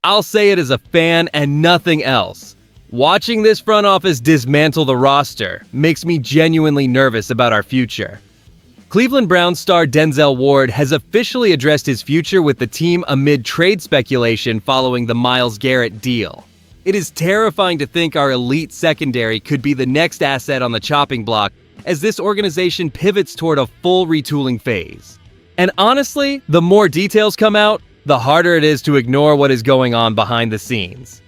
I'll say it as a fan and nothing else. Watching this front office dismantle the roster makes me genuinely nervous about our future. Cleveland Browns star Denzel Ward has officially addressed his future with the team amid trade speculation following the Myles Garrett deal. It is terrifying to think our elite secondary could be the next asset on the chopping block as this organization pivots toward a full retooling phase. And honestly, the more details come out, the harder it is to ignore what is going on behind the scenes.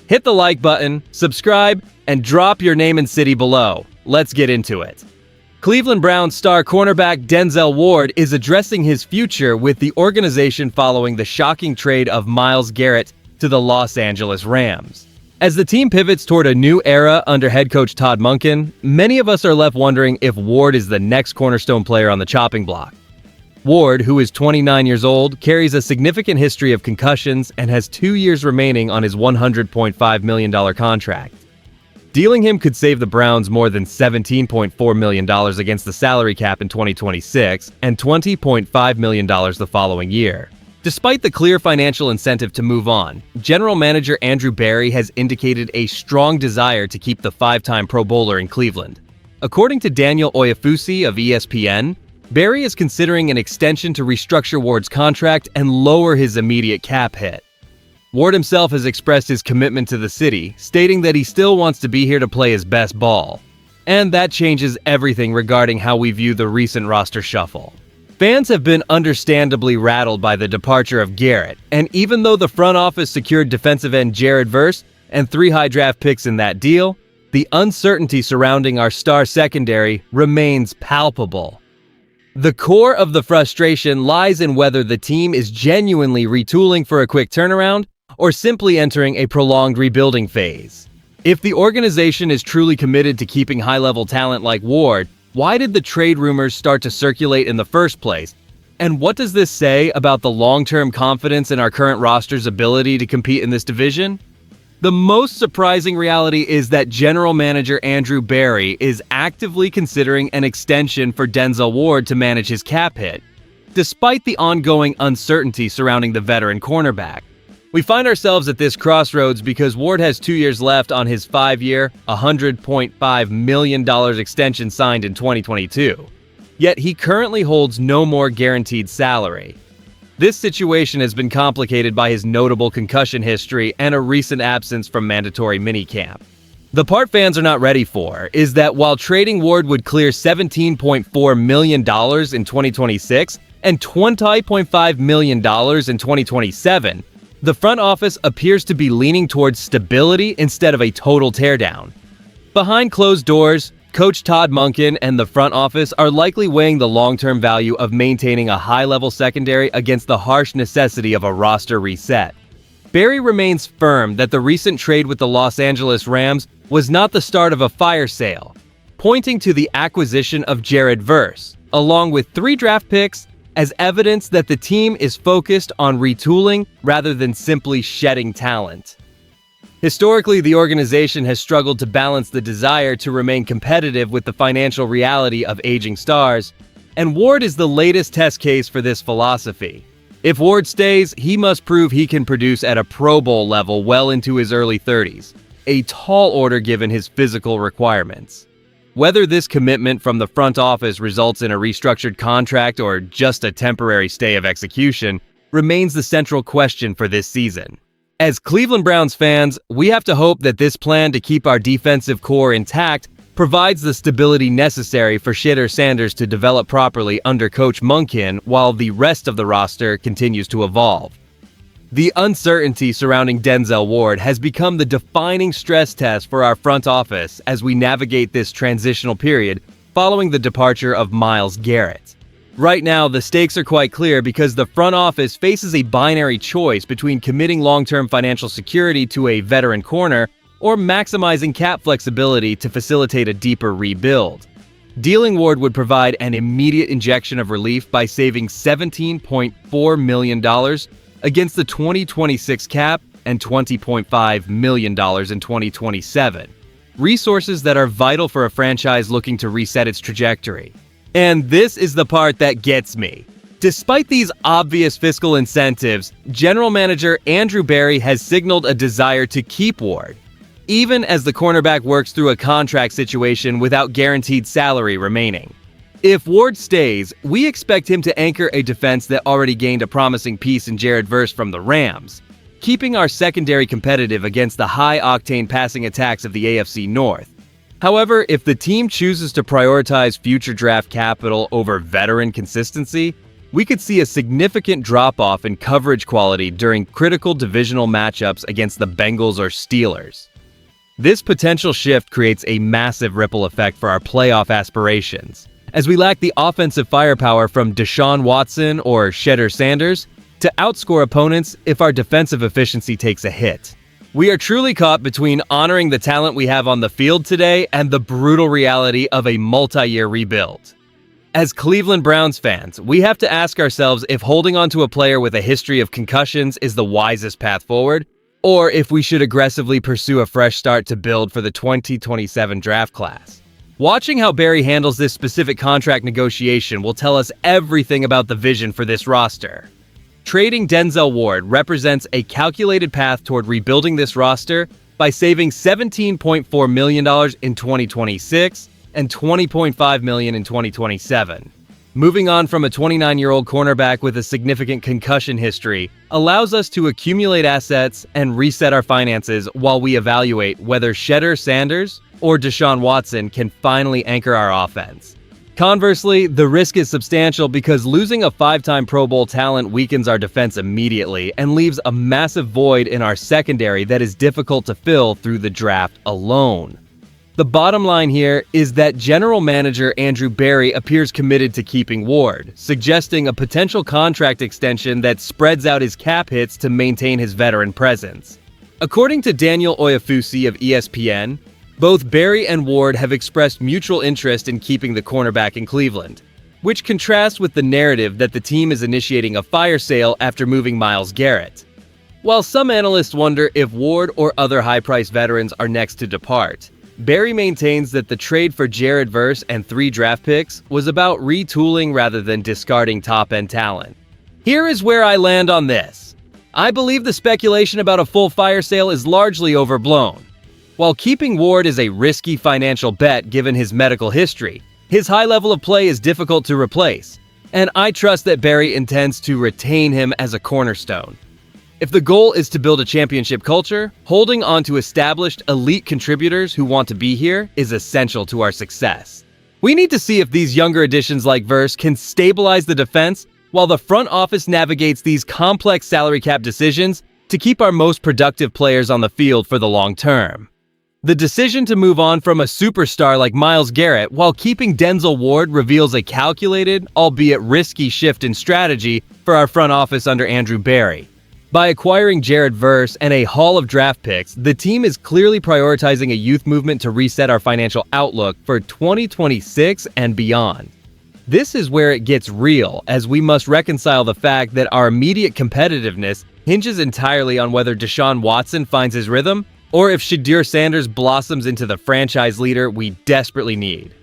Hit the like button, subscribe, and drop your name and city below. Let's get into it. Cleveland Browns star cornerback Denzel Ward is addressing his future with the organization following the shocking trade of Myles Garrett to the Los Angeles Rams. As the team pivots toward a new era under head coach Todd Monken, many of us are left wondering if Ward is the next cornerstone player on the chopping block. Ward, who is 29 years old, carries a significant history of concussions and has 2 years remaining on his $100.5 million contract. Dealing him could save the Browns more than $17.4 million against the salary cap in 2026 and $20.5 million the following year. Despite the clear financial incentive to move on, General Manager Andrew Berry has indicated a strong desire to keep the five-time Pro Bowler in Cleveland. According to Daniel Oyefusi of ESPN, Berry is considering an extension to restructure Ward's contract and lower his immediate cap hit. Ward himself has expressed his commitment to the city, stating that he still wants to be here to play his best ball. And that changes everything regarding how we view the recent roster shuffle. Fans have been understandably rattled by the departure of Garrett, and even though the front office secured defensive end Jared Verse and 3 high draft picks in that deal, the uncertainty surrounding our star secondary remains palpable. The core of the frustration lies in whether the team is genuinely retooling for a quick turnaround or simply entering a prolonged rebuilding phase. If the organization is truly committed to keeping high-level talent like Ward, why did the trade rumors start to circulate in the first place? And what does this say about the long-term confidence in our current roster's ability to compete in this division? The most surprising reality is that General Manager Andrew Berry is actively considering an extension for Denzel Ward to manage his cap hit, despite the ongoing uncertainty surrounding the veteran cornerback. We find ourselves at this crossroads because Ward has 2 years left on his 5-year, $100.5 million extension signed in 2022. Yet he currently holds no more guaranteed salary. This situation has been complicated by his notable concussion history and a recent absence from mandatory minicamp. The part fans are not ready for is that while trading Ward would clear $17.4 million in 2026 and $20.5 million in 2027, the front office appears to be leaning towards stability instead of a total teardown. Behind closed doors, Coach Todd Monken and the front office are likely weighing the long-term value of maintaining a high-level secondary against the harsh necessity of a roster reset. Berry remains firm that the recent trade with the Los Angeles Rams was not the start of a fire sale, pointing to the acquisition of Jared Verse, along with 3 draft picks, as evidence that the team is focused on retooling rather than simply shedding talent. Historically, the organization has struggled to balance the desire to remain competitive with the financial reality of aging stars, and Ward is the latest test case for this philosophy. If Ward stays, he must prove he can produce at a Pro Bowl level well into his early 30s, a tall order given his physical requirements. Whether this commitment from the front office results in a restructured contract or just a temporary stay of execution remains the central question for this season. As Cleveland Browns fans, we have to hope that this plan to keep our defensive core intact provides the stability necessary for Shedeur Sanders to develop properly under Coach Monken while the rest of the roster continues to evolve. The uncertainty surrounding Denzel Ward has become the defining stress test for our front office as we navigate this transitional period following the departure of Myles Garrett. Right now, the stakes are quite clear because the front office faces a binary choice between committing long-term financial security to a veteran corner or maximizing cap flexibility to facilitate a deeper rebuild. Dealing Ward would provide an immediate injection of relief by saving $17.4 million against the 2026 cap and $20.5 million in 2027. Resources that are vital for a franchise looking to reset its trajectory. And this is the part that gets me. Despite these obvious fiscal incentives, General Manager Andrew Berry has signaled a desire to keep Ward, even as the cornerback works through a contract situation without guaranteed salary remaining. If Ward stays, we expect him to anchor a defense that already gained a promising piece in Jared Verse from the Rams, keeping our secondary competitive against the high-octane passing attacks of the AFC North. However, if the team chooses to prioritize future draft capital over veteran consistency, we could see a significant drop-off in coverage quality during critical divisional matchups against the Bengals or Steelers. This potential shift creates a massive ripple effect for our playoff aspirations, as we lack the offensive firepower from Deshaun Watson or Shedeur Sanders to outscore opponents if our defensive efficiency takes a hit. We are truly caught between honoring the talent we have on the field today and the brutal reality of a multi-year rebuild. As Cleveland Browns fans, we have to ask ourselves if holding on to a player with a history of concussions is the wisest path forward, or if we should aggressively pursue a fresh start to build for the 2027 draft class. Watching how Berry handles this specific contract negotiation will tell us everything about the vision for this roster. Trading Denzel Ward represents a calculated path toward rebuilding this roster by saving $17.4 million in 2026 and $20.5 million in 2027. Moving on from a 29-year-old cornerback with a significant concussion history allows us to accumulate assets and reset our finances while we evaluate whether Shedeur Sanders or Deshaun Watson can finally anchor our offense. Conversely, the risk is substantial because losing a 5-time Pro Bowl talent weakens our defense immediately and leaves a massive void in our secondary that is difficult to fill through the draft alone. The bottom line here is that General Manager Andrew Berry appears committed to keeping Ward, suggesting a potential contract extension that spreads out his cap hits to maintain his veteran presence. According to Daniel Oyefusi of ESPN, both Berry and Ward have expressed mutual interest in keeping the cornerback in Cleveland, which contrasts with the narrative that the team is initiating a fire sale after moving Myles Garrett. While some analysts wonder if Ward or other high-priced veterans are next to depart, Berry maintains that the trade for Jared Verse and 3 draft picks was about retooling rather than discarding top-end talent. Here is where I land on this. I believe the speculation about a full fire sale is largely overblown. While keeping Ward is a risky financial bet given his medical history, his high level of play is difficult to replace, and I trust that Berry intends to retain him as a cornerstone. If the goal is to build a championship culture, holding on to established elite contributors who want to be here is essential to our success. We need to see if these younger additions like Verse can stabilize the defense while the front office navigates these complex salary cap decisions to keep our most productive players on the field for the long term. The decision to move on from a superstar like Myles Garrett while keeping Denzel Ward reveals a calculated, albeit risky shift in strategy for our front office under Andrew Berry. By acquiring Jared Verse and a haul of draft picks, the team is clearly prioritizing a youth movement to reset our financial outlook for 2026 and beyond. This is where it gets real, as we must reconcile the fact that our immediate competitiveness hinges entirely on whether Deshaun Watson finds his rhythm or if Shedeur Sanders blossoms into the franchise leader we desperately need.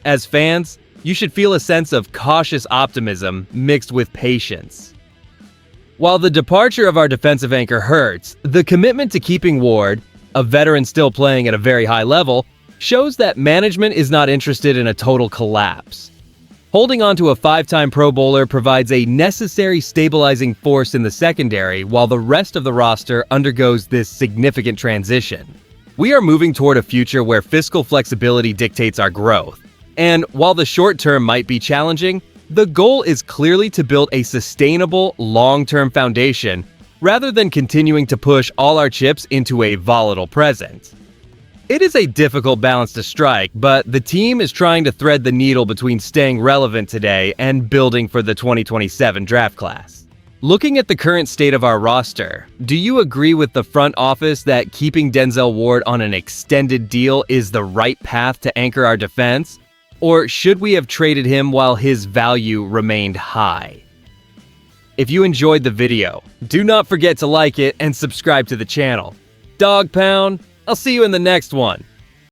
As fans, you should feel a sense of cautious optimism mixed with patience. While the departure of our defensive anchor hurts, the commitment to keeping Ward, a veteran still playing at a very high level, shows that management is not interested in a total collapse. Holding on to a 5-time Pro Bowler provides a necessary stabilizing force in the secondary while the rest of the roster undergoes this significant transition. We are moving toward a future where fiscal flexibility dictates our growth. And while the short term might be challenging, the goal is clearly to build a sustainable, long-term foundation rather than continuing to push all our chips into a volatile present. It is a difficult balance to strike, but the team is trying to thread the needle between staying relevant today and building for the 2027 draft class. Looking at the current state of our roster, do you agree with the front office that keeping Denzel Ward on an extended deal is the right path to anchor our defense? Or should we have traded him while his value remained high? If you enjoyed the video, do not forget to like it and subscribe to the channel. Dawg Pound, I'll see you in the next one.